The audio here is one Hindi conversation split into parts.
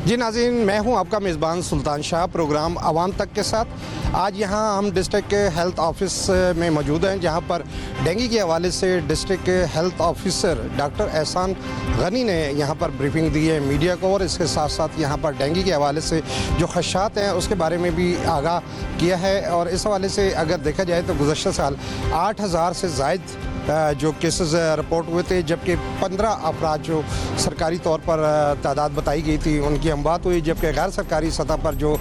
जी नाज़रीन, मैं हूं आपका मेज़बान सुल्तान शाह, प्रोग्राम आवाम तक के साथ। आज यहां हम डिस्ट्रिक्ट हेल्थ ऑफिस में मौजूद हैं, जहां पर डेंगू के हवाले से डिस्ट्रिक्ट हेल्थ ऑफिसर डॉक्टर एहसान गनी ने यहां पर ब्रीफिंग दी है मीडिया को, और इसके साथ साथ यहां पर डेंगू के हवाले से जो खदशात हैं उसके बारे में भी आगाह किया है। और इस हवाले से अगर देखा जाए तो गुज़श्ता साल 8,000 से ज़ायद जो केसेस रिपोर्ट हुए थे, जबकि 15 अफराद जो सरकारी तौर पर तादाद बताई गई थी उनकी अमवात हुई, जबकि गैर सरकारी सतह पर जो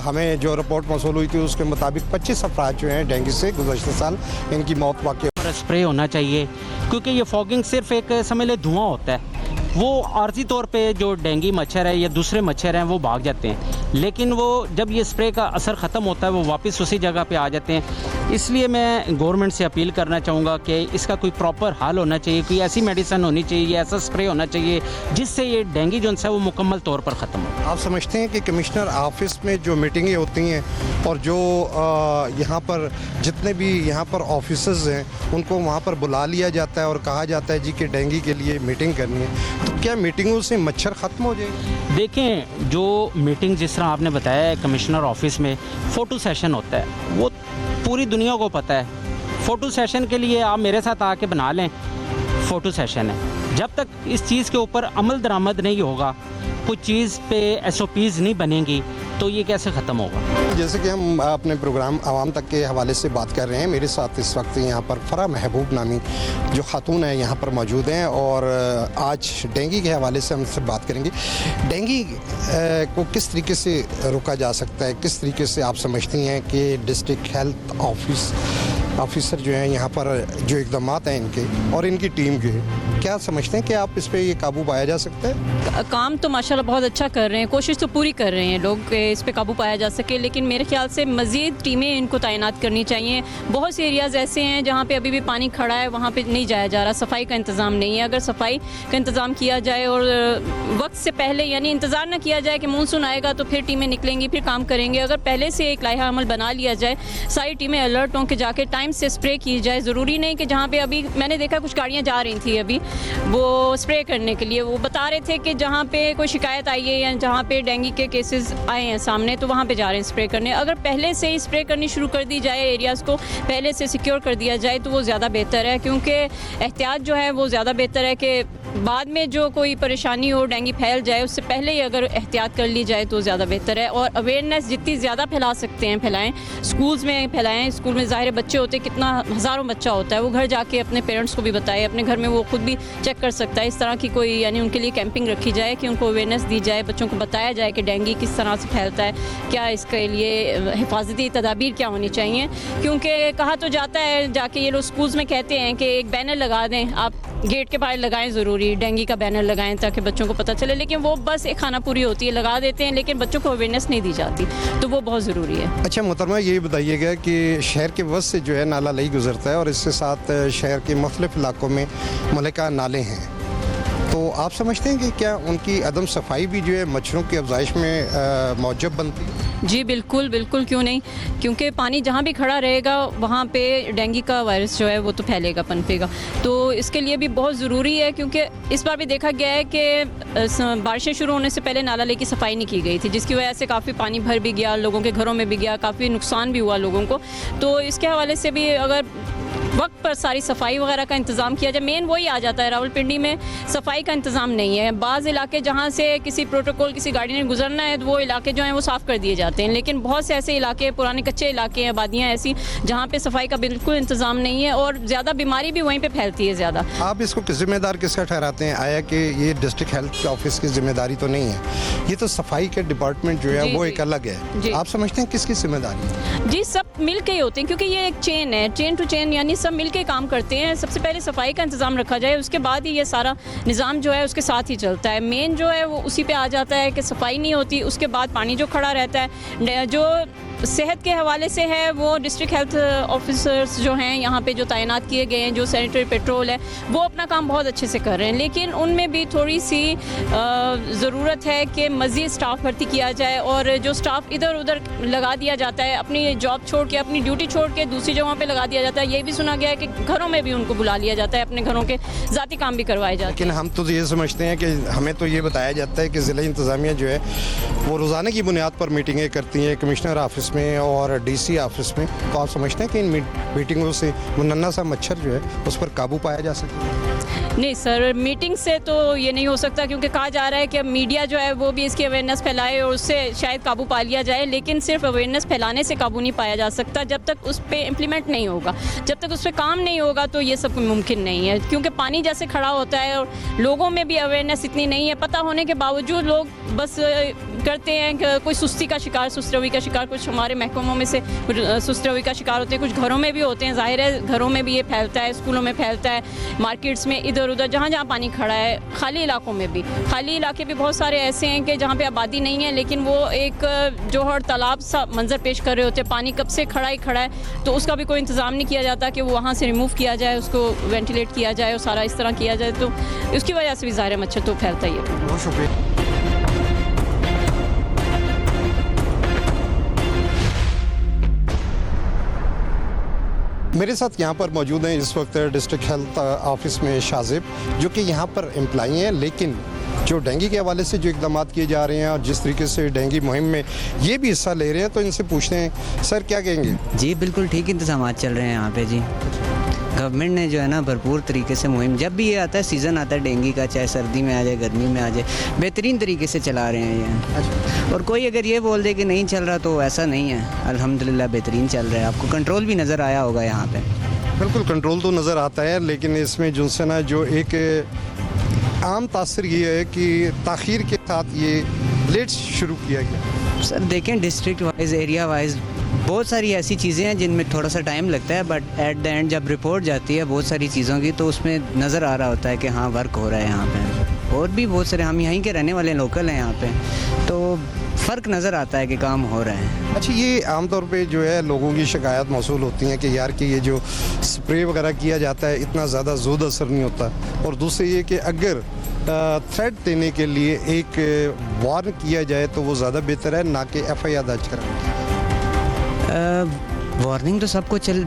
हमें जो रिपोर्ट मौसूल हुई थी उसके मुताबिक 25 अफराद जो हैं डेंगू से गुज़श्ता साल इनकी मौत वाक़ई। स्प्रे होना चाहिए, क्योंकि ये फॉगिंग सिर्फ एक समझ ले धुआं होता है। वो आर्जी तौर पे जो डेंगू मच्छर है या दूसरे मच्छर हैं वो भाग जाते हैं, लेकिन वो जब ये स्प्रे का असर ख़त्म होता है वो वापस उसी जगह पे आ जाते हैं। इसलिए मैं गवर्नमेंट से अपील करना चाहूँगा कि इसका कोई प्रॉपर हल होना चाहिए, कोई ऐसी मेडिसिन होनी चाहिए, ऐसा स्प्रे होना चाहिए जिससे ये डेंगू जो है वो मुकम्मल तौर पर ख़त्म हो। आप समझते हैं कि कमिश्नर ऑफिस में जो मीटिंगें होती हैं और जो यहाँ पर जितने भी यहाँ पर ऑफिसर्स हैं उनको वहाँ पर बुला लिया जाता है और कहा जाता है जी कि डेंगू के लिए मीटिंग करनी है, तो क्या मीटिंगों से मच्छर ख़त्म हो जाएगी? देखें, जो मीटिंग जिस तरह आपने बताया है कमिश्नर ऑफिस में फ़ोटो सेशन होता है, वो पूरी दुनिया को पता है। फ़ोटो सेशन के लिए आप मेरे साथ आके बना लें, फ़ोटो सेशन है। जब तक इस चीज़ के ऊपर अमल दरामद नहीं होगा, कुछ चीज़ पे SOPs नहीं बनेंगी, तो ये कैसे ख़त्म होगा? जैसे कि हम अपने प्रोग्राम आवाम तक के हवाले से बात कर रहे हैं, मेरे साथ इस वक्त यहाँ पर फ़रा महबूब नामी जो खातून है यहाँ पर मौजूद हैं, और आज डेंगू के हवाले से हमसे बात करेंगे। डेंगू को किस तरीके से रोका जा सकता है, किस तरीके से आप समझती हैं कि डिस्ट्रिक्ट हेल्थ ऑफिसर जो हैं यहाँ पर जो इक़दाम हैं इनके और इनकी टीम के, क्या समझते हैं कि आप इस पर ये काबू पाया जा सकता है? काम तो माशाल्लाह बहुत अच्छा कर रहे हैं, कोशिश तो पूरी कर रहे हैं लोग कि इस पे काबू पाया जा सके, लेकिन मेरे ख्याल से मज़ीद टीमें इनको तैनात करनी चाहिए। बहुत से एरियाज़ ऐसे हैं जहाँ पे अभी भी पानी खड़ा है, वहाँ पे नहीं जाया जा रहा, सफाई का इंतज़ाम नहीं है। अगर सफाई का इंतज़ाम किया जाए और वक्त से पहले, यानी इंतज़ार ना किया जाए कि मानसून आएगा तो फिर टीमें निकलेंगी, फिर काम करेंगे। अगर पहले से एक लाइहा अमल बना लिया जाए, सारी टीमें अलर्ट हों कि जाके टाइम से स्प्रे की जाए। ज़रूरी नहीं कि जहाँ पे अभी मैंने देखा कुछ गाड़ियाँ जा रही थी अभी वो स्प्रे करने के लिए, वो बता रहे थे कि जहाँ पे कोई शिकायत आई है या जहाँ पे डेंगू के केसेस आए हैं सामने, तो वहाँ पे जा रहे हैं स्प्रे करने। अगर पहले से ही स्प्रे करनी शुरू कर दी जाए, एरियाज़ को पहले से सिक्योर कर दिया जाए, तो वो ज़्यादा बेहतर है, क्योंकि एहतियात जो है वो ज़्यादा बेहतर है कि बाद में जो कोई परेशानी हो, डेंगू फैल जाए, उससे पहले ही अगर एहतियात कर ली जाए तो ज़्यादा बेहतर है। और अवेयरनेस जितनी ज़्यादा फैला सकते हैं फैलाएँ, स्कूल्स में फैलाएँ। स्कूल में ज़ाहिर बच्चे होते हैं, कितना हज़ारों बच्चा होता है, वो घर जाके अपने पेरेंट्स को भी बताए, अपने घर में वो खुद भी चेक कर सकता है। इस तरह की कोई यानी उनके लिए कैंपिंग रखी जाए कि उनको अवेयरनेस दी जाए, बच्चों को बताया जाए कि डेंगू किस तरह से फैलता है, क्या इसके लिए हिफाजती तदाबीर क्या होनी चाहिए। क्योंकि कहा तो जाता है, जाके ये लोग स्कूल्स में कहते हैं कि एक बैनर लगा दें, आप गेट के बाहर लगाएं, ज़रूरी डेंगू का बैनर लगाएं ताकि बच्चों को पता चले, लेकिन वो बस एक खाना पूरी होती है, लगा देते हैं, लेकिन बच्चों को अवेयरनेस नहीं दी जाती, तो वो बहुत ज़रूरी है। अच्छा मोहतरमा, ये बताइएगा कि शहर के वस्त से जो है नाला लई गुजरता है और इसके साथ शहर के मुख्तलिफ इलाकों में मुल्का नाले हैं, तो आप समझते हैं कि क्या उनकी अदम सफाई भी जो है मच्छरों की अफजाइश में मौजब बनती है? जी बिल्कुल बिल्कुल, क्यों नहीं, क्योंकि पानी जहाँ भी खड़ा रहेगा वहाँ पे डेंगू का वायरस जो है वो तो फैलेगा, पनपेगा। तो इसके लिए भी बहुत ज़रूरी है, क्योंकि इस बार भी देखा गया है कि बारिशें शुरू होने से पहले नाला लेकी सफाई नहीं की गई थी, जिसकी वजह से काफ़ी पानी भर भी गया, लोगों के घरों में भी गया, काफ़ी नुकसान भी हुआ लोगों को। तो इसके हवाले से भी अगर वक्त पर सारी सफाई वगैरह का इंतज़ाम किया जाए। मेन वही आ जाता है, रावलपिंडी में सफाई का इंतज़ाम नहीं है। बाज़ इलाके जहाँ से किसी प्रोटोकॉल किसी गाड़ी ने गुजरना है तो वो इलाके जो हैं वो साफ़ कर दिए जाते हैं, लेकिन बहुत से ऐसे इलाके, पुराने कच्चे इलाके हैं, आबादियाँ ऐसी जहाँ पे सफाई का बिल्कुल इंतज़ाम नहीं है और ज़्यादा बीमारी भी वहीं पर फैलती है ज़्यादा। आप इसको ज़िम्मेदार किसका ठहराते हैं? आया कि ये डिस्ट्रिक्ट हेल्थ ऑफिस की जिम्मेदारी तो नहीं है, ये तो सफाई के डिपार्टमेंट जो है वो एक अलग है। आप समझते हैं किसकी जिम्मेदारी है? जी सब मिल के ही होते हैं, क्योंकि ये एक चेन है, चेन टू चेन, यानी सब मिल के काम करते हैं। सबसे पहले सफाई का इंतज़ाम रखा जाए, उसके बाद ही ये सारा निज़ाम जो है उसके साथ ही चलता है। मेन जो है वो उसी पे आ जाता है कि सफाई नहीं होती, उसके बाद पानी जो खड़ा रहता है, जो सेहत के हवाले से है वो डिस्ट्रिक्ट हेल्थ ऑफिसर्स जो हैं यहाँ पे जो तैनात किए गए हैं, जो सैनिटरी पेट्रोल है, वो अपना काम बहुत अच्छे से कर रहे हैं, लेकिन उनमें भी थोड़ी सी ज़रूरत है कि मज़ीद स्टाफ भर्ती किया जाए। और जो स्टाफ इधर उधर लगा दिया जाता है, अपनी जॉब छोड़ के, अपनी ड्यूटी छोड़ के दूसरी जगहों पे लगा दिया जाता है। ये भी सुना गया है कि घरों में भी उनको बुला लिया जाता है, अपने घरों के ज़ाती काम भी करवाए जाते हैं। लेकिन हम तो ये समझते हैं कि हमें तो ये बताया जाता है कि ज़िला इंतज़ामिया जो है वो रोज़ाना की बुनियाद पर मीटिंगें करती हैं कमिश्नर ऑफिस में और डीसी ऑफिस में, तो आप समझते हैं कि इन मीटिंगों से वो नन्हा सा मच्छर जो है उस पर काबू पाया जा सके? नहीं सर, मीटिंग से तो ये नहीं हो सकता, क्योंकि कहा जा रहा है कि अब मीडिया जो है वो भी इसकी अवेयरनेस फैलाए और उससे शायद काबू पा लिया जाए, लेकिन सिर्फ अवेयरनेस फैलाने से काबू नहीं पाया जा सकता। जब तक उस पर इम्प्लीमेंट नहीं होगा, जब तक उस पर काम नहीं होगा, तो ये सब मुमकिन नहीं है, क्योंकि पानी जैसे खड़ा होता है और लोगों में भी अवेयरनेस इतनी नहीं है। पता होने के बावजूद लोग बस करते हैं कि कोई सुस्ती का शिकार, सुस्त रवि का शिकार, कुछ हमारे महकमों में से सुस्त रवि का शिकार होते हैं, कुछ घरों में भी होते हैं। ज़ाहिर है घरों में भी ये फैलता है, स्कूलों में फैलता है, मार्केट्स में, इधर उधर जहाँ जहाँ पानी खड़ा है, खाली इलाकों में भी। खाली इलाके भी बहुत सारे ऐसे हैं कि जहाँ पे आबादी नहीं है, लेकिन वो एक जोहर तालाब सा मंजर पेश कर रहे होते हैं, पानी कब से खड़ा ही खड़ा है, तो उसका भी कोई इंतज़ाम नहीं किया जाता कि वो वहाँ से रिमूव किया जाए, उसको वेंटिलेट किया जाए और सारा इस तरह किया जाए, तो उसकी वजह से भी ज़ाहिर है मच्छर तो फैलता ही है। बहुत शुक्रिया। मेरे साथ यहाँ पर मौजूद हैं इस वक्त डिस्ट्रिक्ट हेल्थ ऑफिस में शाजिब, जो कि यहाँ पर एम्प्लॉई हैं, लेकिन जो डेंगू के हवाले से जो इकदाम किए जा रहे हैं और जिस तरीके से डेंगू मुहिम में ये भी हिस्सा ले रहे हैं, तो इनसे पूछते हैं सर क्या कहेंगे? जी बिल्कुल ठीक इंतजाम चल रहे हैं यहाँ पे जी। गवर्नमेंट ने जो है ना भरपूर तरीके से मुहिम, जब भी ये आता है सीज़न आता है डेंगू का, चाहे सर्दी में आ जाए गर्मी में आ जाए, बेहतरीन तरीके से चला रहे हैं ये। और कोई अगर ये बोल दे कि नहीं चल रहा तो ऐसा नहीं है, अल्हम्दुलिल्लाह बेहतरीन चल रहा है। आपको कंट्रोल भी नज़र आया होगा यहाँ पे। बिल्कुल कंट्रोल तो नज़र आता है, लेकिन इसमें जिनसे ना जो एक आम तासर ये है कि ताख़ीर के साथ ये लेट शुरू किया गया। सर देखें डिस्ट्रिक्ट वाइज, एरिया वाइज बहुत सारी ऐसी चीज़ें हैं जिनमें थोड़ा सा टाइम लगता है, बट एट द एंड जब रिपोर्ट जाती है बहुत सारी चीज़ों की, तो उसमें नज़र आ रहा होता है कि हाँ वर्क हो रहा है यहाँ पे। और भी बहुत सारे, हम यहीं के रहने वाले लोकल हैं यहाँ पे, तो फ़र्क नज़र आता है कि काम हो रहा है। अच्छा, ये आमतौर पे जो है लोगों की शिकायत मौसूल होती हैं कि यार कि ये जो स्प्रे वगैरह किया जाता है इतना ज़्यादा ज़ोर असर नहीं होता, और दूसरे ये कि अगर थ्रेट देने के लिए एक वार्न किया जाए तो वो ज़्यादा बेहतर है, ना कि FIR दर्ज कराएं। वार्निंग तो सबको चल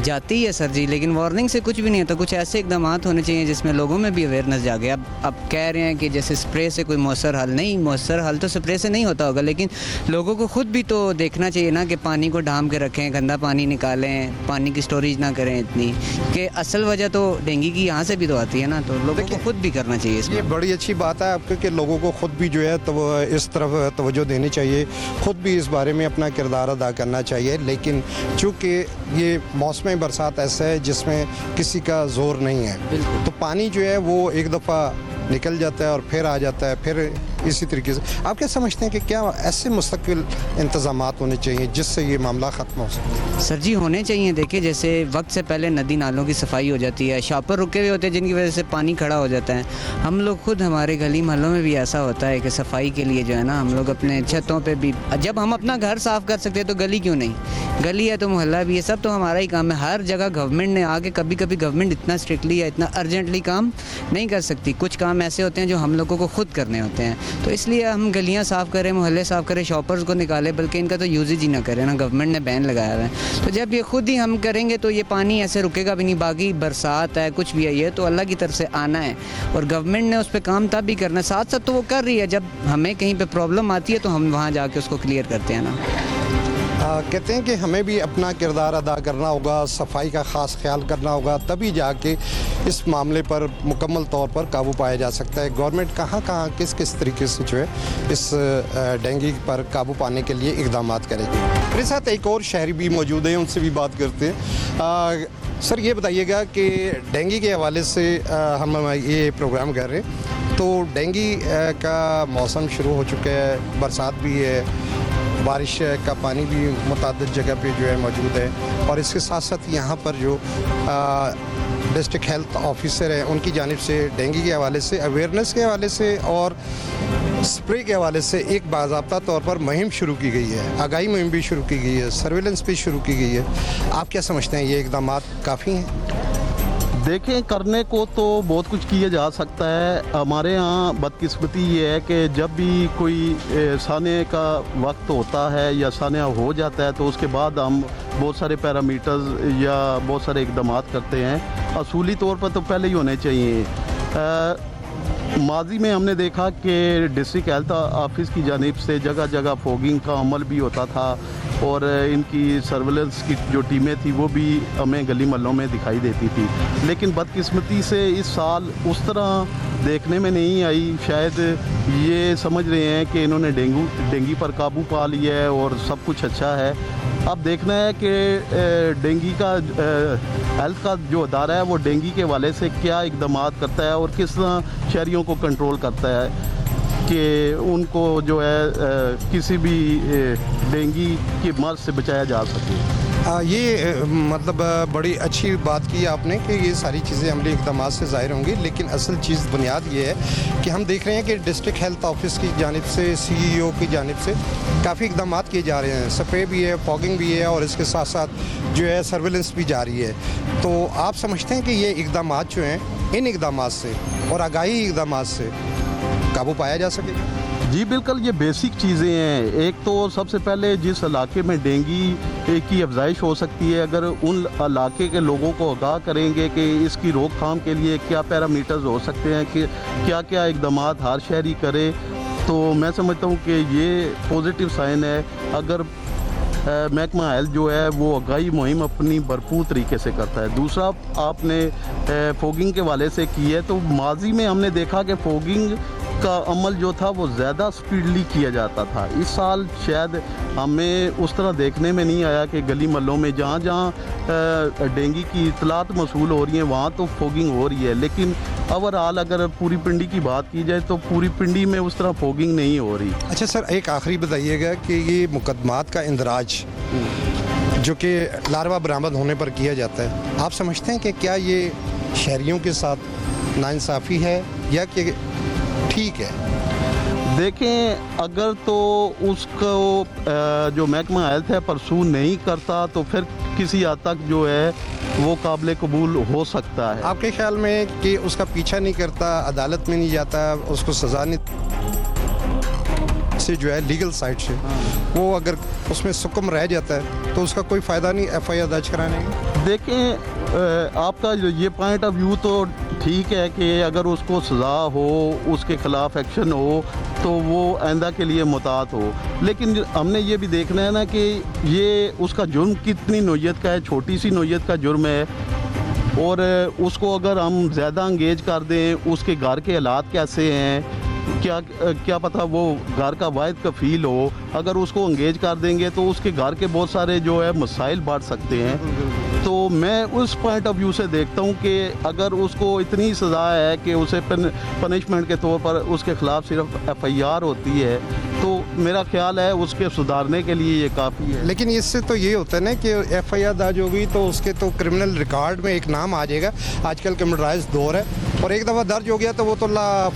जाती है सर जी, लेकिन वार्निंग से कुछ भी नहीं होता। कुछ ऐसे इकदाम होने चाहिए जिसमें लोगों में भी अवेयरनेस जागे। अब कह रहे हैं कि जैसे स्प्रे से कोई मौसर हल नहीं, मौसर हल तो स्प्रे से नहीं होता होगा, लेकिन लोगों को खुद भी तो देखना चाहिए ना कि पानी को ढांप के रखें, गंदा पानी निकालें, पानी की स्टोरेज ना करें इतनी, कि असल वजह तो डेंगू की यहाँ से भी तो आती है ना, तो लोगों को खुद भी करना चाहिए। ये बड़ी अच्छी बात है आपके कि लोगों को खुद भी जो है तो इस तरफ तवज्जो देनी चाहिए, खुद भी इस बारे में अपना किरदार अदा करना चाहिए। लेकिन चूँकि ये मौसम बरसात ऐसा है जिसमें किसी का जोर नहीं है, तो पानी जो है वो एक दफ़ा निकल जाता है और फिर आ जाता है, फिर इसी तरीके से। आप क्या समझते हैं कि क्या ऐसे मुस्तकिल इंतज़ामात होने चाहिए जिससे ये मामला ख़त्म हो सके? सर जी होने चाहिए। देखिए जैसे वक्त से पहले नदी नालों की सफाई हो जाती है, शॉपर रुके हुए होते हैं जिनकी वजह से पानी खड़ा हो जाता है। हम लोग खुद हमारे गली मोहल्लों में भी ऐसा होता है कि सफाई के लिए जो है ना हम लोग अपने छतों पे भी, जब हम अपना घर साफ़ कर सकते हैं तो गली क्यों नहीं, गली है तो मोहल्ला भी है, सब तो हमारा ही काम है। हर जगह गवर्नमेंट ने आके, कभी कभी गवर्नमेंट इतना स्ट्रिक्टली या इतना अर्जेंटली काम नहीं कर सकती, कुछ काम ऐसे होते हैं जो हम लोगों को खुद करने होते हैं। तो इसलिए हम गलियां साफ़ करें, मोहल्ले साफ़ करें, शॉपर्स को निकालें, बल्कि इनका तो यूजेज ही ना करें ना, गवर्नमेंट ने बैन लगाया हुआ है। तो जब ये खुद ही हम करेंगे तो ये पानी ऐसे रुकेगा भी नहीं। बाकी बरसात है कुछ भी है, ये तो अल्लाह की तरफ से आना है और गवर्नमेंट ने उस पर काम तब भी करना है। साथ साथ तो वो कर रही है, जब हमें कहीं पर प्रॉब्लम आती है तो हम वहाँ जाके उसको क्लियर करते हैं ना। कहते हैं कि हमें भी अपना किरदार अदा करना होगा, सफाई का ख़ास ख्याल करना होगा, तभी जाके इस मामले पर मुकम्मल तौर पर काबू पाया जा सकता है। गवर्नमेंट कहाँ कहाँ किस किस तरीके से जो है इस डेंगू पर काबू पाने के लिए इकदाम करेगी। मेरे साथ एक और शहरी भी मौजूद हैं, उनसे भी बात करते हैं। सर ये बताइएगा कि डेंगू के हवाले से हम ये प्रोग्राम कर रहे हैं, तो डेंगू का मौसम शुरू हो चुका है, बरसात भी है, बारिश का पानी भी मुताद्दिद जगह पे जो है मौजूद है, और इसके साथ साथ यहाँ पर जो डिस्ट्रिक्ट हेल्थ ऑफिसर है उनकी जानिब से डेंगू के हवाले से, अवेयरनेस के हवाले से और स्प्रे के हवाले से एक बाज़ाब्ता तौर पर मुहिम शुरू की गई है, आगाही मुहिम भी शुरू की गई है, सर्विलेंस भी शुरू की गई है। आप क्या समझते हैं, ये इकदाम काफ़ी हैं? देखें, करने को तो बहुत कुछ किया जा सकता है। हमारे यहाँ बदकिस्मती ये है कि जब भी कोई साने का वक्त होता है या सानिया हो जाता है तो उसके बाद हम बहुत सारे पैरामीटर्स या बहुत सारे इकदाम करते हैं। असूली तौर पर तो पहले ही होने चाहिए। माजी में हमने देखा कि डिस्ट्रिक्ट हेल्थ ऑफिस की जानिब से जगह जगह फॉगिंग का अमल भी होता था और इनकी सर्विलेंस की जो टीमें थी वो भी हमें गली महलों में दिखाई देती थी। लेकिन बदकिस्मती से इस साल उस तरह देखने में नहीं आई। शायद ये समझ रहे हैं कि इन्होंने डेंगू पर काबू पा लिया है और सब कुछ अच्छा है। अब देखना है कि डेंगू का हेल्थ का जो अदारा है वो डेंगू के हवाले से क्या इकदाम करता है और किस तरह शहरियों को कंट्रोल करता है कि उनको जो है किसी भी डेंगू की मर्ज से बचाया जा सके। ये मतलब बड़ी अच्छी बात की आपने कि ये सारी चीज़ें अमली इक़दामात से ज़ाहिर होंगी, लेकिन असल चीज़ बुनियाद ये है कि हम देख रहे हैं कि डिस्ट्रिक्ट हेल्थ ऑफिस की जानिब से, CEO की जानिब से काफ़ी इक़दाम किए जा रहे हैं। स्प्रे भी है, फॉगिंग भी है और इसके साथ साथ जो है सर्विलेंस भी जारी है। तो आप समझते हैं कि ये इक़दाम जो हैं, इन इक़दाम से और आगाही इक़दाम से काबू पाया जा सके? जी बिल्कुल, ये बेसिक चीज़ें हैं। एक तो सबसे पहले जिस इलाके में डेंगू की अफजाइश हो सकती है, अगर उन इलाके के लोगों को आगाह करेंगे कि इसकी रोकथाम के लिए क्या पैरामीटर्स हो सकते हैं, कि क्या क्या इकदाम हर शहरी करे, तो मैं समझता हूँ कि ये पॉजिटिव साइन है। अगर महकमा हेल्थ जो है वो आगाही मुहिम अपनी भरपूर तरीके से करता है। दूसरा, आपने फॉगिंग के वाले से की है, तो माजी में हमने देखा कि फॉगिंग का अमल जो था वो ज़्यादा स्पीडली किया जाता था। इस साल शायद हमें उस तरह देखने में नहीं आया कि गली महलों में जहाँ जहाँ डेंगू की इतलात मसूल हो रही हैं वहाँ तो फॉगिंग हो रही है, लेकिन ओवरऑल अगर पूरी पिंडी की बात की जाए तो पूरी पिंडी में उस तरह फॉगिंग नहीं हो रही। अच्छा सर, एक आखिरी बताइएगा कि ये मुकदमात का इंदराज जो कि लार्वा बरामद होने पर किया जाता है, आप समझते हैं कि क्या ये शहरियों के साथ नाइंसाफ़ी है या कि ठीक है? देखें, अगर तो उसको जो महकमा हेल्थ है परसू नहीं करता तो फिर किसी हद तक जो है वो काबिल कबूल हो सकता है। आपके ख्याल में कि उसका पीछा नहीं करता, अदालत में नहीं जाता, उसको सज़ा नहीं से जो है लीगल साइड से वो अगर उसमें सुकम रह जाता है तो उसका कोई फ़ायदा नहीं FIR दर्ज कराने का? देखें, आपका ये पॉइंट ऑफ व्यू तो ठीक है कि अगर उसको सज़ा हो, उसके ख़िलाफ़ एक्शन हो तो वो आइंदा के लिए मुताद हो, लेकिन हमने ये भी देखना है ना कि ये उसका जुर्म कितनी नौयत का है। छोटी सी नौयत का जुर्म है और उसको अगर हम ज़्यादा इंगेज कर दें, उसके घर के हालात कैसे हैं, क्या पता वो घर का वाहिद कफील हो, अगर उसको इंगेज कर देंगे तो उसके घर के बहुत सारे जो है मसाइल बढ़ सकते हैं। तो मैं उस पॉइंट ऑफ व्यू से देखता हूँ कि अगर उसको इतनी सज़ा है कि उसे पनिशमेंट के तौर पर उसके ख़िलाफ़ सिर्फ FIR होती है, तो मेरा ख्याल है उसके सुधारने के लिए ये काफ़ी है। लेकिन इससे तो ये होता है ना कि FIR दर्ज होगी तो उसके तो क्रिमिनल रिकॉर्ड में एक नाम आ जाएगा। आजकल कंप्यूटराइज्ड दौर है और एक दफ़ा दर्ज हो गया तो वो तो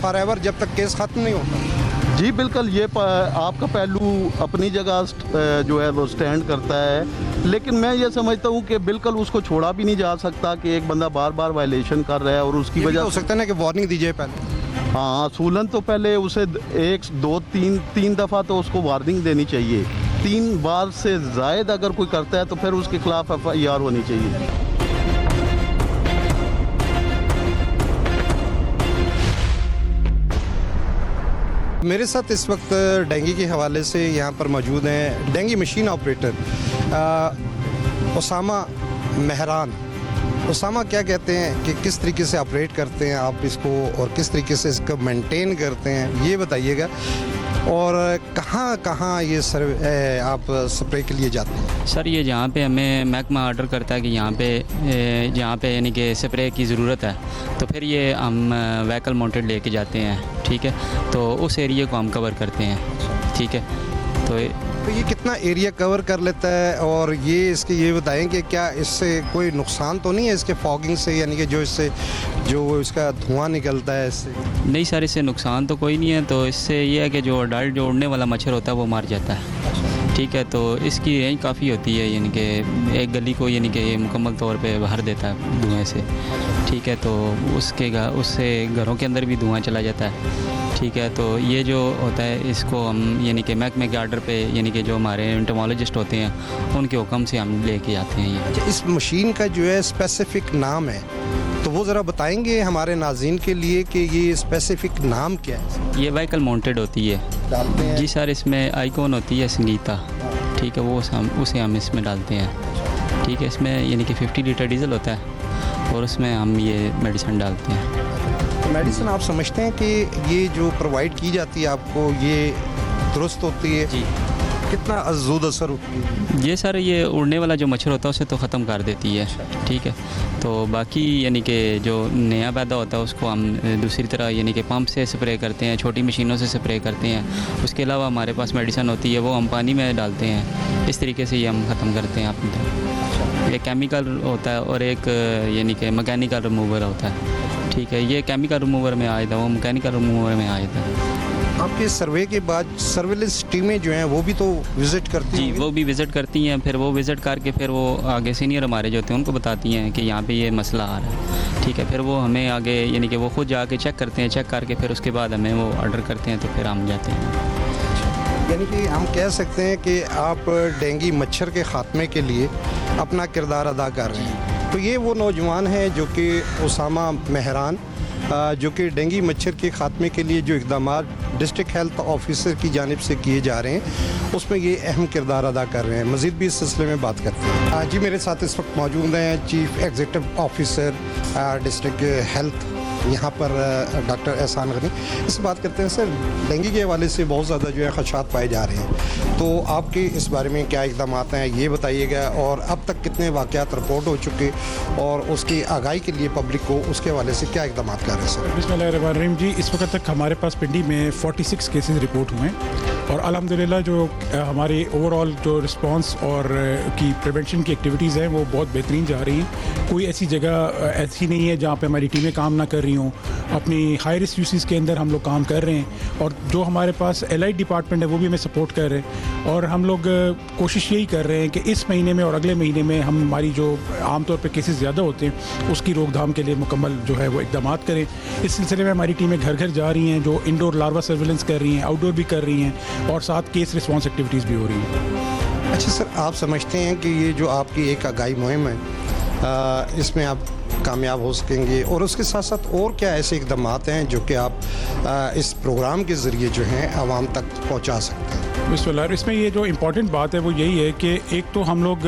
फॉरएवर जब तक केस ख़त्म नहीं होता। जी बिल्कुल, ये आपका पहलू अपनी जगह जो है वो स्टैंड करता है, लेकिन मैं ये समझता हूँ कि बिल्कुल उसको छोड़ा भी नहीं जा सकता कि एक बंदा बार बार वायलेशन कर रहा है और उसकी वजह हो सकता है ना कि वार्निंग दी जाए पहले। हाँ, असूलन तो पहले उसे 1, 2, 3 दफ़ा तो उसको वार्निंग देनी चाहिए। 3 बार से ज़ायद अगर कोई करता है तो फिर उसके खिलाफ FIR होनी चाहिए। मेरे साथ इस वक्त डेंगू के हवाले से यहाँ पर मौजूद हैं dengue machine operator Usama Mehran. Usama, क्या कहते हैं कि किस तरीके से ऑपरेट करते हैं आप इसको और किस तरीके से इसको मेंटेन करते हैं, ये बताइएगा। और कहाँ कहाँ ये आप स्प्रे के लिए जाते हैं? सर, ये जहाँ पे हमें महकमा ऑर्डर करता है कि यहाँ पे यानी कि स्प्रे की ज़रूरत है, तो फिर ये हम व्हीकल माउंटेड लेके जाते हैं, ठीक है, तो उस एरिया को हम कवर करते हैं, ठीक है। तो ये कितना एरिया कवर कर लेता है, और ये बताएं कि क्या इससे कोई नुकसान तो नहीं है इसके फॉगिंग से, यानी कि जो इसका धुआं निकलता है इससे? नहीं सर, इससे नुकसान तो कोई नहीं है। तो इससे ये है कि जो अडल्ट जो उड़ने वाला मच्छर होता है वो मार जाता है, ठीक है। तो इसकी रेंज काफ़ी होती है, यानी कि एक गली को यानी कि ये मुकम्मल तौर पे भर देता है धुएँ से, ठीक है। तो उससे घरों के अंदर भी धुआं चला जाता है, ठीक है। तो ये जो होता है इसको हम यानी कि महकमे के आर्डर पे, यानी कि जो हमारे एंटोमोलॉजिस्ट होते हैं उनके हुक्म से हम लेके आते हैं। अच्छा, इस मशीन का जो है स्पेसिफिक नाम है, तो वो ज़रा बताएंगे हमारे नाज़रीन के लिए कि ये स्पेसिफिक नाम क्या है? ये व्हीकल माउंटेड होती है। डालते हैं जी सर, इसमें आइकॉन होती है संगीता, ठीक है, उसे हम इसमें डालते हैं, ठीक है। इसमें यानी कि 50 लीटर डीजल होता है और उसमें हम ये मेडिसिन डालते हैं। मेडिसिन आप समझते हैं कि ये जो प्रोवाइड की जाती है आपको, ये दुरुस्त होती है? जी। कितना अज़ूद असर होती है? ये सर, ये उड़ने वाला जो मच्छर होता है उसे तो ख़त्म कर देती है, ठीक है। तो बाकी यानी कि जो नया पैदा होता है उसको हम दूसरी तरह यानी कि पंप से स्प्रे करते हैं, छोटी मशीनों से स्प्रे करते हैं। उसके अलावा हमारे पास मेडिसिन होती है, वो हम पानी में डालते हैं। इस तरीके से ये हम ख़त्म करते हैं अपनी तरफ। ये केमिकल होता है और एक यानी कि मैकेनिकल रिमूवर होता है, ठीक है। ये केमिकल रिमूवर में आया था, वो मैकेनिकल रिमूवर में आया था। आपके सर्वे के बाद सर्विलेंस टीमें जो हैं वो भी तो विज़िट करती जी, हैं? वो भी विज़िट करती हैं। फिर वो विज़िट करके फिर वो आगे सीनियर हमारे जो होते हैं उनको बताती हैं कि यहाँ पे ये मसला आ रहा है, ठीक है। फिर वो हमें आगे यानी कि वो खुद जाके चेक करते हैं, चेक करके फिर उसके बाद हमें वो ऑर्डर करते हैं, तो फिर हम जाते हैं। यानी कि हम कह सकते हैं कि आप डेंगू मच्छर के ख़ात्मे के लिए अपना किरदार अदा कर रहे हैं। तो ये वो नौजवान है जो कि उसामा मेहरान, जो कि डेंगू मच्छर के ख़ात्मे के लिए जो इक़दामात डिस्ट्रिक्ट हेल्थ ऑफिसर की जानिब से किए जा रहे हैं उसमें ये अहम किरदार अदा कर रहे हैं। मज़ीद भी इस सिलसिले में बात करते हैं। जी, मेरे साथ इस वक्त मौजूद हैं chief executive officer district health यहाँ पर डॉक्टर एहसान गनी। इससे बात करते हैं सर, डेंगू के हवाले से बहुत ज़्यादा जो है खदशात पाए जा रहे हैं, तो आपके इस बारे में क्या इक़दाम हैं ये बताइएगा, और अब तक कितने वाक़यात रिपोर्ट हो चुके और उसकी आगाही के लिए पब्लिक को उसके हवाले से क्या इक़दाम कर रहे हैं सर? बिस्मिल्लाहिर्रहमानिर्रहीम जी, इस वक्त तक हमारे पास पिंडी में 46 केसेस रिपोर्ट हुए हैं और अल्हम्दुलिल्लाह जो हमारी ओवरऑल जो रिस्पांस और की प्रिवेंशन की एक्टिविटीज़ हैं वो बहुत बेहतरीन जा रही हैं। कोई ऐसी जगह ऐसी नहीं है जहाँ पे हमारी टीमें काम ना कर रही हों। अपनी हाई रिस्क यूसीज़ के अंदर हम लोग काम कर रहे हैं और जो हमारे पास एलाइड डिपार्टमेंट है वो भी हमें सपोर्ट कर रहे हैं, और हम लोग कोशिश यही कर रहे हैं कि इस महीने में और अगले महीने में हम हमारी जो आमतौर पर केसेस ज़्यादा होते हैं उसकी रोकथाम के लिए मुकम्मल जो है वो इक़दाम करें। इस सिलसिले में हमारी टीमें घर घर जा रही हैं, जो इंडोर लार्वा सर्विलेंस कर रही हैं, आउटडोर भी कर रही हैं, और साथ केस रिस्पॉन्स एक्टिविटीज़ भी हो रही हैं। अच्छा सर, आप समझते हैं कि ये जो आपकी एक आगाही मुहिम है इसमें आप कामयाब हो सकेंगे, और उसके साथ साथ और क्या ऐसे इक़दाम हैं जो कि आप इस प्रोग्राम के ज़रिए जो हैं आवाम तक पहुंचा सकते हैं? बिस्मिल्लाह, इसमें ये जो इम्पोर्टेंट बात है वो यही है कि एक तो हम लोग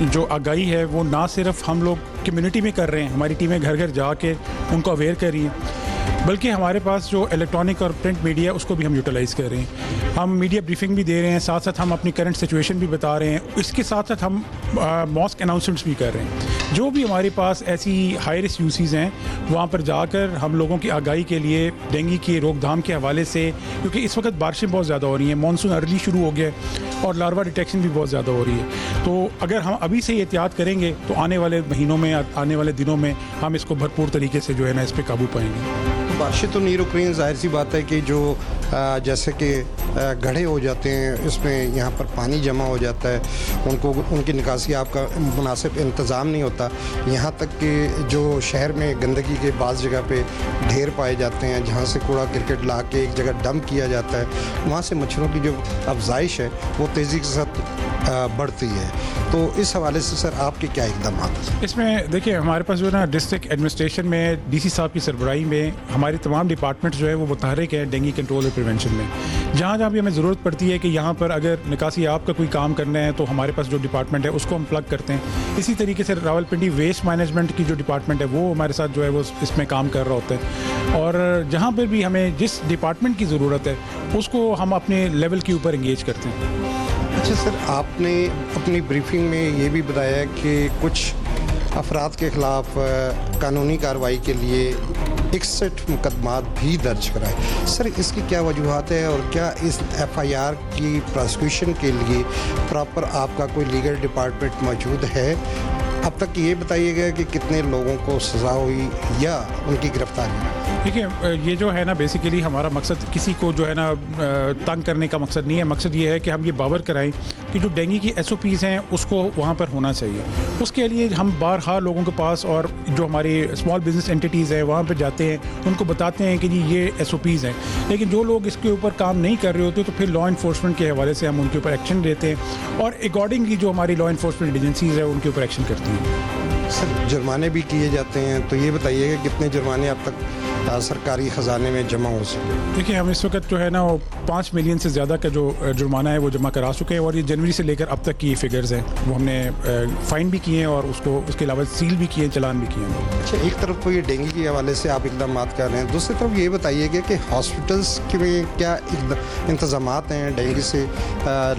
जो आगाही है वो ना सिर्फ हम लोग कम्युनिटी में कर रहे हैं, हमारी टीमें घर घर जाके उनको अवेयर कर रही हैं, बल्कि हमारे पास जो इलेक्ट्रॉनिक और प्रिंट मीडिया उसको भी हम यूटिलाइज़ कर रहे हैं। हम मीडिया ब्रीफिंग भी दे रहे हैं, साथ साथ हम अपनी करंट सिचुएशन भी बता रहे हैं, इसके साथ साथ हम मॉस्क अनाउंसमेंट्स भी कर रहे हैं। जो भी हमारे पास ऐसी हाई रिस्क यूसीज़ हैं वहाँ पर जाकर हम लोगों की आगाही के लिए डेंगू की रोकथाम के हवाले से, क्योंकि इस वक्त बारिशें बहुत ज़्यादा हो रही हैं, मानसून अर्ली शुरू हो गया और लार्वा डिटेक्शन भी बहुत ज़्यादा हो रही है, तो अगर हम अभी से एहतियात करेंगे तो आने वाले महीनों में, आने वाले दिनों में हम इसको भरपूर तरीके से जो है ना इस पर काबू पाएंगे। बारिशें तो नहीं रुक रही हैं, जाहिर सी बात है कि जो जैसे कि गड्ढे हो जाते हैं इसमें यहाँ पर पानी जमा हो जाता है, उनकी निकासी आपका मुनासिब इंतज़ाम नहीं होता। यहाँ तक कि जो शहर में गंदगी के बाज़ जगह पे ढेर पाए जाते हैं जहाँ से कूड़ा क्रिकेट ला के एक जगह डंप किया जाता है, वहाँ से मच्छरों की जो अफजाइश है वो तेज़ी के साथ बढ़ती है। तो इस हवाले से सर आपके क्या इक़दाम हैं? इसमें देखिए, हमारे पास जो है ना डिस्ट्रिक्ट एडमिनिस्ट्रेशन में डीसी साहब की सरबराही में हमारी तमाम डिपार्टमेंट्स जो है वो मुतहरिक है डेंगू कंट्रोल और प्रिवेंशन में। जहाँ जहाँ भी हमें ज़रूरत पड़ती है कि यहाँ पर अगर निकासी आपका कोई काम करना है तो हमारे पास जो डिपार्टमेंट है उसको हम प्लग करते हैं। इसी तरीके से रावलपिंडी वेस्ट मैनेजमेंट की जो डिपार्टमेंट है वो हमारे साथ जो है वो इसमें काम कर रहा होता है, और जहाँ पर भी हमें जिस डिपार्टमेंट की ज़रूरत है उसको हम अपने लेवल के ऊपर इंगेज करते हैं। अच्छा सर, आपने अपनी ब्रीफिंग में ये भी बताया कि कुछ अफराद के ख़िलाफ़ कानूनी कार्रवाई के लिए 61 मुकदमात भी दर्ज कराए। सर, इसकी क्या वजूहत है और क्या इस FIR की प्रोसिक्यूशन के लिए प्रॉपर आपका कोई लीगल डिपार्टमेंट मौजूद है? अब तक ये बताइएगा कि कितने लोगों को सज़ा हुई या उनकी गिरफ्तारी? देखिए, ये जो है ना, बेसिकली हमारा मकसद किसी को जो है ना तंग करने का मकसद नहीं है। मकसद ये है कि हम ये बावर कराएं कि जो डेंगू की SOPs हैं उसको वहाँ पर होना चाहिए। उसके लिए हम बारहा लोगों के पास और जो हमारी स्मॉल बिजनेस एंटिटीज़ हैं वहाँ पर जाते हैं, उनको बताते हैं कि जी ये SOPs हैं। लेकिन जो लोग इसके ऊपर काम नहीं कर रहे होते तो फिर लॉ इन्फोर्समेंट के हवाले से हम उनके ऊपर एक्शन लेते हैं और अकॉर्डिंगली जो हमारी लॉ इन्फोर्समेंट एजेंसीज़ है उनके ऊपर एक्शन करती हैं। सर, जुर्माने भी किए जाते हैं, तो ये बताइएगा कितने जुर्माने अब तक सरकारी ख़जाने में जमा हो सके? देखिए, हम इस वक्त जो है ना वो 5 मिलियन से ज़्यादा का जो जुर्माना है वो जमा करा चुके हैं और ये जनवरी से लेकर अब तक की फिगर्स हैं वो हमने फ़ाइन भी किए हैं और उसके अलावा सील भी किए हैं, चालान भी किए हैं। अच्छा, एक तरफ तो ये डेंगू के हवाले से आप इकदाम कर रहे हैं, दूसरी तरफ ये बताइएगा कि हॉस्पिटल्स में क्या इंतज़ामात हैं डेंगू से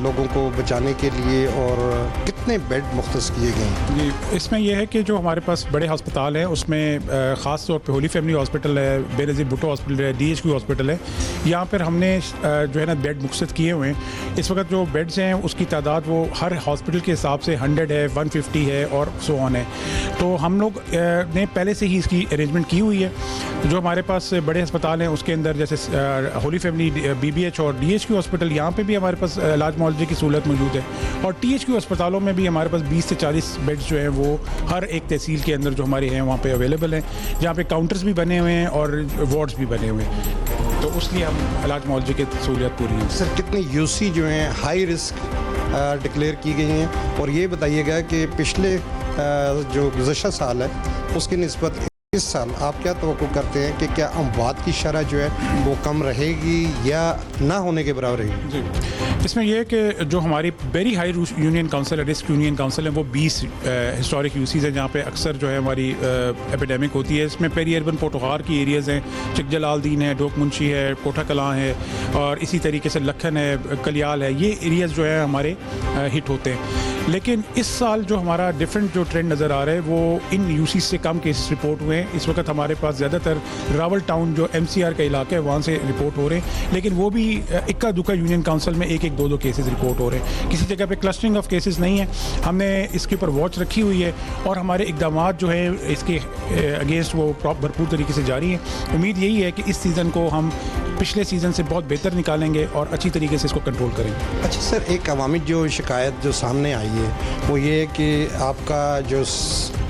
लोगों को बचाने के लिए और कितने बेड मुख्तस किए गए हैं? जी, इसमें यह है कि जो हमारे पास बड़े अस्पताल हैं उसमें ख़ास तौर पे होली फैमिली हॉस्पिटल है, बेनज़ीर भुट्टो हॉस्पिटल है, DHQ हॉस्पिटल है, यहाँ पर हमने जो है ना बेड मुख्तस किए हुए हैं। इस वक्त जो बेड्स हैं उसकी तादाद वो हर हॉस्पिटल के हिसाब से 100 है, 150 है और सो ऑन है। तो हम लोग ने पहले से ही इसकी अरेंजमेंट की हुई है। जो हमारे पास बड़े अस्पताल हैं उसके अंदर जैसे होली फैमिली BBH और DHQ हॉस्पिटल, यहाँ पे भी हमारे पास इलाज मुआवजे की सहूलत मौजूद है और THQ अस्पतालों में भी हमारे पास 20 से 40 बेड्स जो हैं वो हर एक तहसील के अंदर जो हमारे हैं वहाँ पे अवेलेबल हैं, जहाँ पे काउंटर्स भी बने हुए हैं और वार्ड्स भी बने हुए हैं। तो उसलिए हम इलाज मुआवजे की सहूलियत पूरी है। सर, कितनी UC जो हैं हाई रिस्क डिक्लेयर की गई हैं और ये बताइएगा कि पिछले जो गुज़श्ता साल है उसकी निस्बत इस साल आप क्या तवक्को करते हैं कि क्या अमवात की शरह जो है वो कम रहेगी या ना होने के बराबर रहेगी? जी, इसमें यह है कि जो हमारी वेरी हाई यूनियन काउंसिल है, रिस्क यूनियन काउंसिल है, वो 20 हिस्टोरिक UCs हैं जहाँ पे अक्सर जो है हमारी एपिडेमिक होती है। इसमें पेरी अर्बन पोटोहार की एरियाज़ हैं, चिक जलालदीन है, डोक मुंशी है, कोठा कलां है और इसी तरीके से लखन है, कलियाल है, ये एरियाज़ जो है हमारे हिट होते हैं। लेकिन इस साल जो हमारा डिफरेंट जो ट्रेंड नज़र आ रहा है वो इन UCs से कम केसेस रिपोर्ट हुए हैं। इस वक्त हमारे पास ज़्यादातर रावल टाउन जो MCR का इलाका है वहाँ से रिपोर्ट हो रहे हैं, लेकिन वो भी इक्का दुक्का यूनियन काउंसिल में 1-1, 2-2 केसेस रिपोर्ट हो रहे हैं। किसी जगह पे क्लस्टरिंग ऑफ केसेस नहीं है। हमने इसके ऊपर वॉच रखी हुई है और हमारे इकदाम जो है इसके अगेंस्ट वो भरपूर तरीके से जारी हैं। उम्मीद यही है कि इस सीज़न को हम पिछले सीज़न से बहुत बेहतर निकालेंगे और अच्छी तरीके से इसको कंट्रोल करेंगे। अच्छा सर, एक अवामी जो शिकायत जो सामने आई है वो ये है कि आपका जो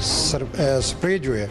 स्प्रे जो है,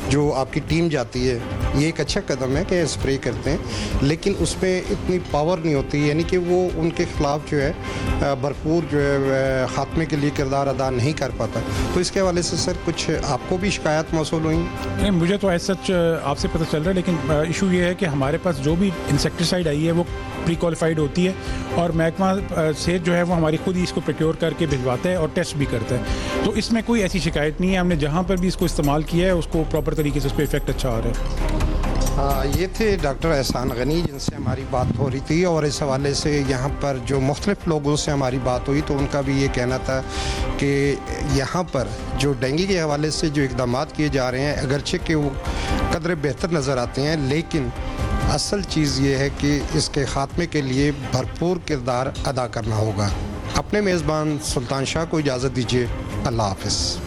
जो आपकी टीम जाती है, ये एक अच्छा कदम है कि स्प्रे करते हैं, लेकिन उसमें इतनी पावर नहीं होती, यानी कि वो उनके ख़िलाफ़ जो है भरपूर जो है ख़ात्मे के लिए किरदार अदा नहीं कर पाता। तो इसके हवाले से सर कुछ आपको भी शिकायत मौसूल हुई? नहीं, मुझे तो ऐसा सच आपसे पता चल रहा है, लेकिन इशू ये है कि हमारे पास जो भी इंसेक्टिसाइड आई है वो प्री क्वालिफाइड होती है और महकमा सेहत जो है वो हमारी खुद ही इसको प्रोक्योर करके भिजवाता है और टेस्ट भी करता है। तो इसमें कोई ऐसी शिकायत नहीं है। हमने जहाँ पर भी इसको इस्तेमाल किया है उसको प्रॉपर तरीके से उस पर इफेक्ट अच्छा आ रहा है। ये थे डॉक्टर एहसान गनी जिनसे हमारी बात हो रही थी और इस हवाले से यहाँ पर जो मुख्तलिफ़ लोगों से हमारी बात हुई तो उनका भी ये कहना था कि यहाँ पर जो डेंगू के हवाले से जो इकदाम किए जा रहे हैं अगरचे कि वो कदरे बेहतर नज़र आते हैं, लेकिन असल चीज़ ये है कि इसके ख़ात्मे के लिए भरपूर किरदार अदा करना होगा। अपने मेज़बान सुल्तान शाह को इजाज़त दीजिए। अल्लाह हाफ़िज़।